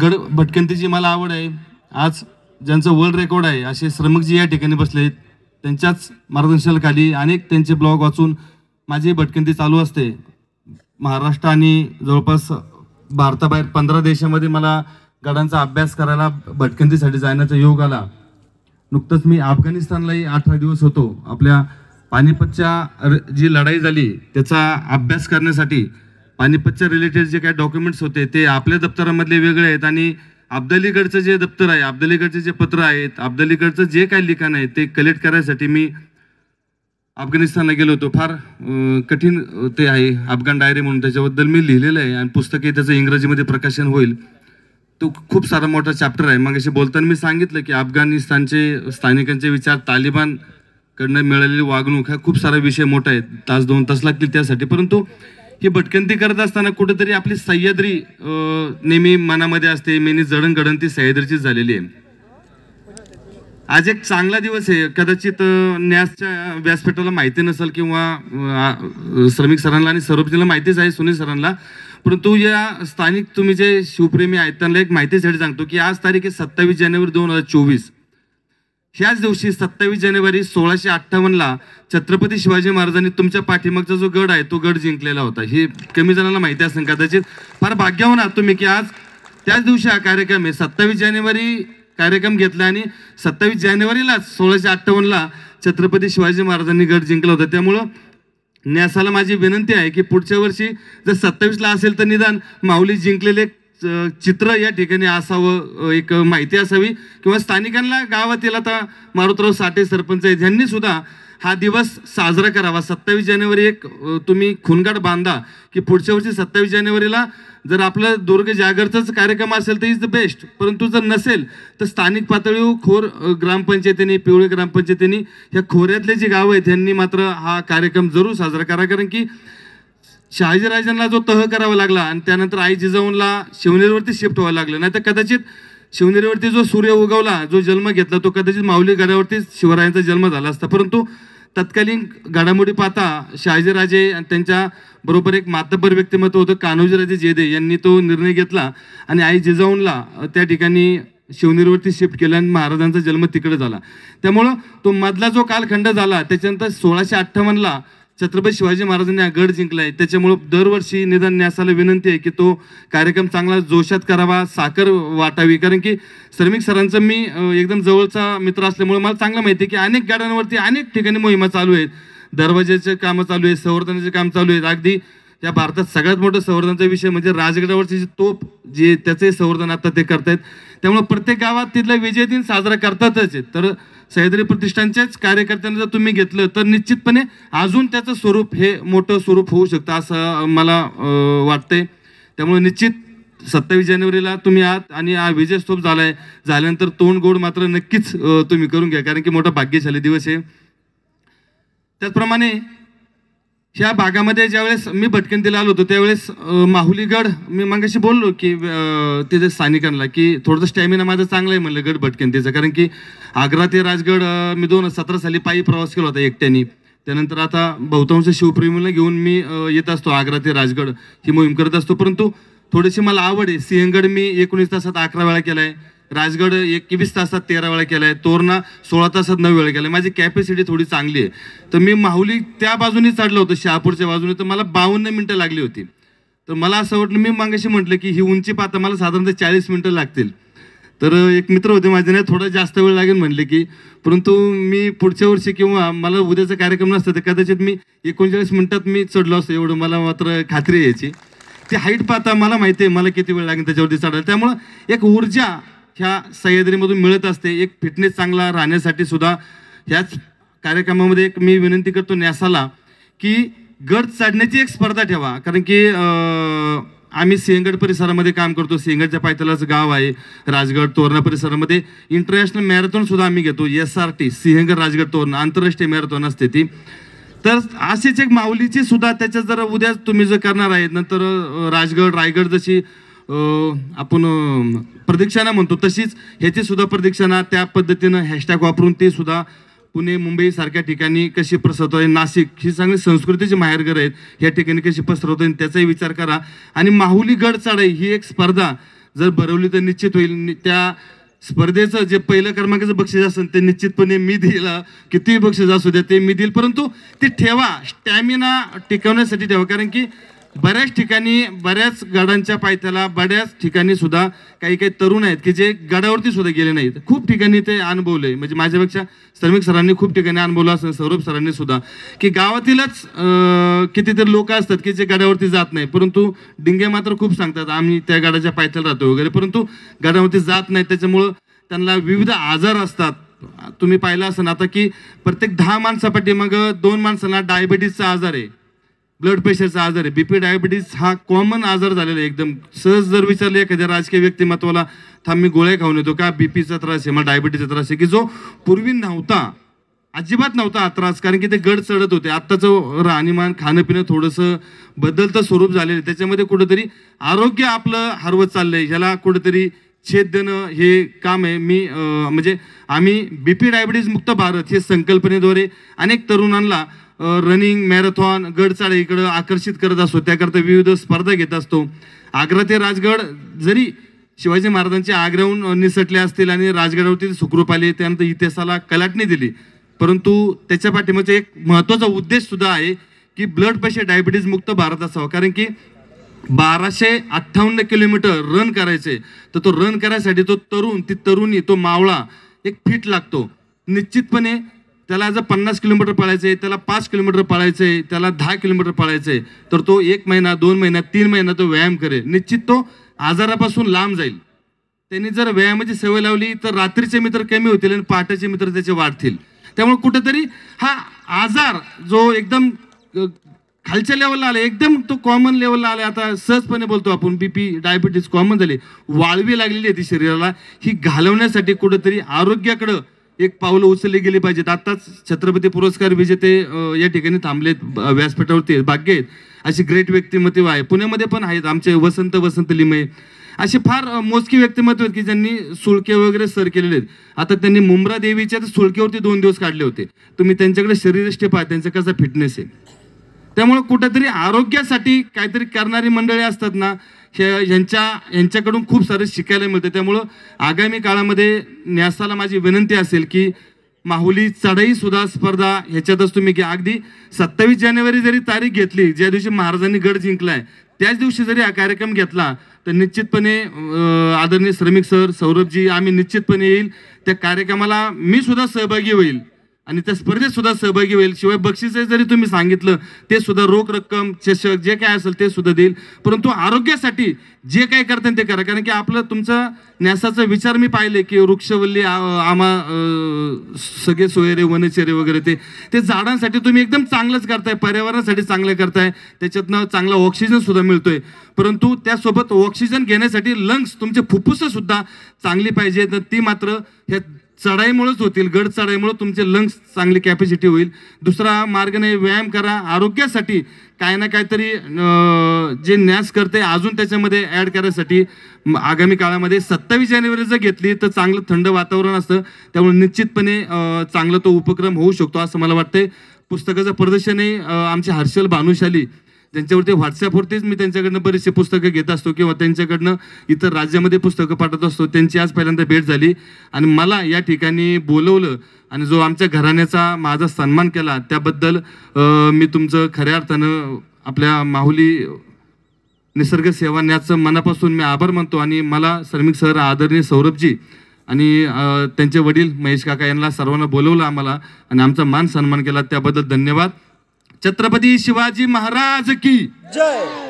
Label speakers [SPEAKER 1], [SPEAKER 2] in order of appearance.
[SPEAKER 1] गड भटकंतीची मला आवड आहे। आज ज्यांचं वर्ल्ड रेकॉर्ड आहे असे श्रमिकजी या ठिकाणी बसले आहेत, त्यांच्याच मार्गदर्शनाखाली अनेक त्यांचे ब्लॉग वाचून माझी भटकंती चालू असते। महाराष्ट्र आणि जवळपास भारताबाहेर 15 देशामध्ये मला गडांचा अभ्यास करायला भटकंतीसाठी जाण्याचा योग आला। नुकतंच मी अफगाणिस्तानलाही 18 दिवस होतो। आपल्या पानिपतच्या जी लढाई झाली त्याचा अभ्यास करण्यासाठी पानिपतच्या रिलेटेड जे काही डॉक्युमेंट्स होते ते आपल्या दप्तरामधले वेगळे आहेत आणि अब्दालीगडचं जे दप्तर आहे, अब्दालीगडचे जे पत्र आहेत, अब्दालीगडचं जे काही लिखाण आहे ते कलेक्ट करायसाठी मी अफगाणिस्तानला गेलो होतो। फार कठीण ते आहे अफगाण डायरी म्हणून, त्याच्याबद्दल मी लिहिलेलं आहे आणि पुस्तके त्याचं इंग्रजीमध्ये प्रकाशन होईल। तो खूप सारा मोठा चॅप्टर आहे। मग असे बोलताना मी सांगितलं की अफगाणिस्तानचे स्थानिकांचे विचार, तालिबान कडनं मिळालेली वागणूक, हा खूप सारा विषय मोठा आहे, 1-2 तास लागतील त्यासाठी। परंतु ही भटकंती करत असताना कुठेतरी आपली सह्याद्री नेहमी मनामध्ये असते। मेनी जडणघडण ती सह्याद्रीचीच झालेली आहे। आज एक चांगला दिवस आहे। कदाचित न्यासच्या व्यासपीठाला माहिती नसेल किंवा श्रमिक सरांना आणि सर्वजणांना माहितीच आहे, सुनील सरांना, परंतु या स्थानिक तुम्ही जे शिवप्रेमी आहेत त्यांना एक माहितीसाठी सांगतो की आज तारीख आहे 27 जानेवारी 2024। ह्याच दिवशी 27 जानेवारी 1658ला छत्रपती शिवाजी महाराजांनी तुमच्या पाठीमागचा जो गड आहे तो गड जिंकलेला होता। हे कमी जणांना माहिती असेल कदाचित। फार भाग्यवान आहात तुम्ही की आज त्याच दिवशी हा कार्यक्रम आहे। 27 जानेवारी कार्यक्रम घेतला आणि 27 जानेवारीलाच 1658ला छत्रपती शिवाजी महाराजांनी गड जिंकला होता। त्यामुळं न्यासाला माझी विनंती आहे की पुढच्या वर्षी जर 27ला असेल तर निदान माऊली जिंकलेले चित्र या ठिकाणी असावं, एक माहिती असावी किंवा स्थानिकांना गावातील आता मारुतराव साठे सरपंच आहेत यांनी सुद्धा हा दिवस साजरा करावा। 27 जानेवारी एक तुम्ही खुणगाट बांधा की पुढच्या वर्षी 27 जानेवारीला जर आपलं दुर्ग जागरचाच कार्यक्रम असेल तर इज द बेस्ट, परंतु जर नसेल तर स्थानिक पातळीवर खोर ग्रामपंचायतीने, पिवळे ग्रामपंचायतीने ह्या खोऱ्यातले जे गाव आहेत त्यांनी मात्र हा कार्यक्रम जरूर साजरा करा। कारण की शहाजीराजांना जो तह करावा लागला आणि त्यानंतर आई जिजाऊंना शिवनेरीवरती शिफ्ट व्हावं लागलं, नाही तर कदाचित शिवनेरीवरती जो सूर्य उगवला, जो जन्म घेतला तो कदाचित माऊली गडावरती शिवरायांचा जन्म झाला असता। परंतु तत्कालीन घडामोडी पाहता शहाजीराजे आणि त्यांच्या बरोबर एक मातब्बर व्यक्तिमत्व होतं कान्होजीराजे जेदे यांनी तो निर्णय घेतला आणि आई जिजाऊंना त्या ठिकाणी शिवनेरीवरती शिफ्ट केलं आणि महाराजांचा जन्म तिकडे झाला। त्यामुळं तो मधला जो कालखंड झाला त्याच्यानंतर 1658ला छत्रपती शिवाजी महाराजांनी हा गड जिंकलाय। त्याच्यामुळं दरवर्षी निदान न्यासाला विनंती आहे की तो कार्यक्रम चांगला जोशात करावा, साखर वाटावी। कारण की श्रमिक सरांचं मी एकदम जवळचा मित्र असल्यामुळे मला चांगलं माहिती आहे की अनेक गडांवरती अनेक ठिकाणी मोहिमा चालू आहेत, दरवाजाचे कामं चालू आहेत, संवर्धनाचे काम चालू आहेत। अगदी या भारतात सगळ्यात मोठं संवर्धनाचा विषय म्हणजे राजगडावरची जी तोप जे त्याचे संवर्धन आता ते करतायत। त्यामुळे प्रत्येक गावात तिथला विजय दिन साजरा करतातच। तर सह्याद्री प्रतिष्ठानच्याच कार्यकर्त्यांना जर तुम्ही घेतलं तर निश्चितपणे अजून त्याचं स्वरूप हे मोठं स्वरूप होऊ शकतं असं मला वाटतंय। त्यामुळे निश्चित 27 जानेवारीला तुम्ही आहात आणि हा विजय स्तूप झाल्यानंतर तोंड गोड मात्र नक्कीच तुम्ही करून घ्या, कारण की मोठा भाग्यशाली दिवस आहे। त्याचप्रमाणे ह्या भागामध्ये ज्यावेळेस मी भटकंतीला आलो होतो त्यावेळेस माहुलीगड मी मगाशी बोललो की तिथे स्थानिकांना की थोडंसं स्टॅमिना माझा चांगला आहे म्हणलं गड भटकंतीचा, कारण की आग्रा ते राजगड मी 2017 साली पायी प्रवास केला होता एकट्याने। त्यानंतर आता बहुतांश शिवप्रेमीला घेऊन मी येत असतो, आग्रा ते राजगड ही मोहीम करत असतो। परंतु थोडीशी मला आवड आहे। सिंहगड मी 19 तासात 11 वेळा केला आहे, राजगड 21 तासात 13 वेळा केला आहे, तोरणा 16 तासात 9 वेळा केला आहे। माझी कॅपॅसिटी थोडी चांगली आहे। तर मी माहुली त्या बाजूने चढलो होतो शहापूरच्या बाजूने, तर मला 52 मिनिटं लागली होती। तर मला असं वाटलं, मी मागाशी म्हटलं की ही उंची पाहता मला साधारणतः 40 मिनिटं लागतील। तर एक मित्र होते माझे, नाही थोडा जास्त वेळ लागेल म्हणले की, परंतु मी पुढच्या वर्षी किंवा मला उद्याचा कार्यक्रम नसतं तर कदाचित मी 39 मिनिटात मी चढलो असतो, एवढं मला मात्र खात्री यायची। ती हाईट पाहता मला माहिती आहे मला किती वेळ लागेल त्याच्यावरती चढायला। त्यामुळं एक ऊर्जा ह्या सह्याद्रीमधून मिळत असते। एक फिटनेस चांगला राहण्यासाठी सुद्धा ह्याच कार्यक्रमामध्ये एक मी विनंती करतो न्यासाला की गड चढण्याची एक स्पर्धा ठेवा, कारण की आम्ही सिंहगड परिसरामध्ये काम करतो। सिंहगडच्या पायथ्यालाच गाव आहे राजगड, तोरणा परिसरामध्ये इंटरनॅशनल मॅरेथॉन सुद्धा आम्ही घेतो। SRT सिंहगड राजगड तोरणा आंतरराष्ट्रीय मॅरेथॉन असते ती। तर अशीच एक माऊलीची सुद्धा त्याच्यात जर उद्या तुम्ही जर करणार आहेत, नंतर राजगड रायगड जशी आपण प्रदक्षिणा म्हणतो तशीच ह्याची सुद्धा प्रदक्षिणा त्या पद्धतीनं हॅशटॅग वापरून ते सुद्धा पुणे मुंबई सारख्या ठिकाणी कशी पसरवता येईल, नाशिक ही चांगली संस्कृतीची माहेरघर आहेत, या ठिकाणी कशी पसरवता येईल त्याचाही विचार करा। आणि माहुली गड चढाई ही एक स्पर्धा जर भरवली तर निश्चित होईल. त्या स्पर्धेचं जे पहिलं क्रमांकाचं बक्षीस असेल ते निश्चितपणे मी देईल, कितीही बक्षीस असू द्या ते मी देईल, परंतु ते ठेवा, स्टॅमिना टिकवण्यासाठी ठेवा. कारण की बऱ्याच ठिकाणी बऱ्याच गडांच्या पायथ्याला बऱ्याच ठिकाणी सुद्धा काही काही तरुण आहेत की जे गडावरती सुद्धा गेले नाहीत. खूप ठिकाणी ते अनुभवलंय, म्हणजे माझ्यापेक्षा श्रमिक सरांनी खूप ठिकाणी अनुभवलं असेल, सौरभ सरांनी सुद्धा, की गावातीलच कितीतरी लोक असतात की जे गडावरती जात नाही, परंतु डिंगे मात्र खूप सांगतात आम्ही त्या गडाच्या पायथ्याला राहतो वगैरे, परंतु गडावरती जात नाही. त्याच्यामुळं त्यांना विविध आजार असतात. तुम्ही पाहिलं असेल आता की प्रत्येक 10 माणसापाठी मग 2 माणसांना डायबिटीसचा आजार आहे, ब्लड प्रेशरचा आजार आहे. बीपी डायबिटीस हा कॉमन आजार झालेला आहे. एकदम सहज जर विचारले एखाद्या राजकीय व्यक्तिमत्वाला, थांब मी गोळ्या खाऊन येतो का, बीपीचा त्रास आहे, मला डायबिटीसचा त्रास आहे, की जो पूर्वी नव्हता, अजिबात नव्हता हा त्रास. कारण की ते गड चढत होते. आत्ताचं राहणीमान खाणं पिणं थोडंसं बदलतं स्वरूप झालेलं, त्याच्यामध्ये कुठंतरी आरोग्य आपलं हरवत चाललंय. ह्याला कुठंतरी छेद देणं हे काम आहे. मी म्हणजे आम्ही बीपी डायबिटीस मुक्त भारत हे संकल्पनेद्वारे अनेक तरुणांना रनिंग, मॅरेथॉन, गडचढाई इकडं आकर्षित करत असतो. त्याकरता विविध स्पर्धा घेत असतो. आग्रा ते राजगड जरी शिवाजी महाराजांचे आग्र्याहून निसटले असतील आणि राजगडावरती सुखरूप आले, त्यानंतर इतिहासाला कलाटणी दिली, परंतु त्याच्या पाठीमागचा एक महत्त्वाचा उद्देश सुद्धा आहे की ब्लड प्रेशर डायबिटीज मुक्त भारत असावा. कारण की 1258 किलोमीटर रन करायचे, तर तो रन करायसाठी तो तरुण, ती तरुणी, तो मावळा एक फिट लागतो. निश्चितपणे त्याला जर 50 किलोमीटर पळायचंय, त्याला 5 किलोमीटर पळायचंय, त्याला 10 किलोमीटर पळायचंय, तर तो 1 महिना 2 महिना 3 महिना तो व्यायाम करेल, निश्चित तो आजारापासून लांब जाईल. त्यांनी जर व्यायामाची सवय लावली तर रात्रीचे मित्र कमी होतील आणि पहाटेचे मित्र त्याचे वाढतील. त्यामुळे कुठेतरी हा आजार जो एकदम खालच्या लेवलला आला, एकदम तो कॉमन लेवलला आला, आता सहजपणे बोलतो आपण बीपी डायबिटीस कॉमन झाले, वाळवी लागलेली आहे ती शरीराला, ही घालवण्यासाठी कुठेतरी आरोग्याकडं एक पावलं उचलली गेली पाहिजेत. आताच छत्रपती पुरस्कार विजेते या ठिकाणी थांबलेत, व्यासपीठावरती भाग्य आहेत, अशी ग्रेट व्यक्तिमत्व आहे. पुण्यामध्ये पण आहेत आमचे वसंत लिमये, असे फार मोजकी व्यक्तिमत्व आहेत की ज्यांनी सुळके वगैरे सर केलेले आहेत. आता त्यांनी मुंब्रा देवीच्या सुळकेवरती 2 दिवस काढले होते. तुम्ही त्यांच्याकडे शरीरयष्टी पहा, त्यांचा कसा फिटनेस आहे. त्यामुळे कुठेतरी आरोग्यासाठी काहीतरी करणारी मंडळी असतात ना, यांच्याकडून खूप सारे शिकायला मिळतं. त्यामुळं आगामी काळामध्ये न्यासाला माझी विनंती असेल की माहुली चढाई सुद्धा स्पर्धा ह्याच्यातच तुम्ही घ्या. अगदी 27 जानेवारी जरी तारीख घेतली, ज्या दिवशी महाराजांनी गड जिंकलाय, त्याच दिवशी जरी हा कार्यक्रम घेतला तर निश्चितपणे आदरणीय श्रमिक सर, सौरभजी, आम्ही निश्चितपणे येईल त्या कार्यक्रमाला, मी सुद्धा सहभागी होईल आणि त्या स्पर्धेत सुद्धा सहभागी होईल. शिवाय बक्षीस जरी तुम्ही सांगितलं ते सुद्धा, रोख रक्कम, चषक, जे काय असेल ते सुद्धा देईल. परंतु आरोग्यासाठी जे काय करता ते करा. कारण की आपलं तुमचं न्यासाचा विचार मी पाहिले की वृक्षवल्ली सगळे सोयरे, वनचेरे वगैरे, ते झाडांसाठी तुम्ही एकदम चांगलंच करताय, पर्यावरणासाठी चांगलं करताय, त्याच्यातनं चांगला ऑक्सिजन सुद्धा मिळतोय. परंतु त्यासोबत ऑक्सिजन घेण्यासाठी लंग्स, तुमचे फुफ्फुसं सुद्धा चांगली पाहिजे, तर ती मात्र ह्या चढाईमुळेच होतील. गड चढाईमुळे तुमचे लंग्स चांगली कॅपॅसिटी होईल. दुसरा मार्ग नाही, व्यायाम करा. आरोग्यासाठी काय ना काहीतरी जे न्यास करते अजून त्याच्यामध्ये ॲड करायसाठी आगामी काळामध्ये 27 जानेवारी जर घेतली तर चांगलं थंड वातावरण असतं. त्यामुळे निश्चितपणे चांगला तो उपक्रम होऊ शकतो असं मला वाटतंय. पुस्तकाचं प्रदर्शनही आमचे हर्षल भानुशाली, ज्यांच्यावरती व्हॉट्सॲपवरतीच मी त्यांच्याकडनं बरीचशी पुस्तकं घेत असतो किंवा त्यांच्याकडनं इतर राज्यामध्ये पुस्तकं पाठवत असतो, त्यांची आज पहिल्यांदा भेट झाली आणि मला या ठिकाणी बोलवलं आणि जो आमच्या घराण्याचा माझा सन्मान केला त्याबद्दल मी तुमचं खऱ्या अर्थानं आपल्या माहुली निसर्ग सेवा न्यासचं मनापासून मी आभार मानतो. आणि मला श्रमिक सर, आदरणीय सौरभजी आणि त्यांचे वडील महेश काका यांना सर्वांना बोलवलं आम्हाला आणि आमचा मान सन्मान केला, त्याबद्दल धन्यवाद. छत्रपती शिवाजी महाराज की जय.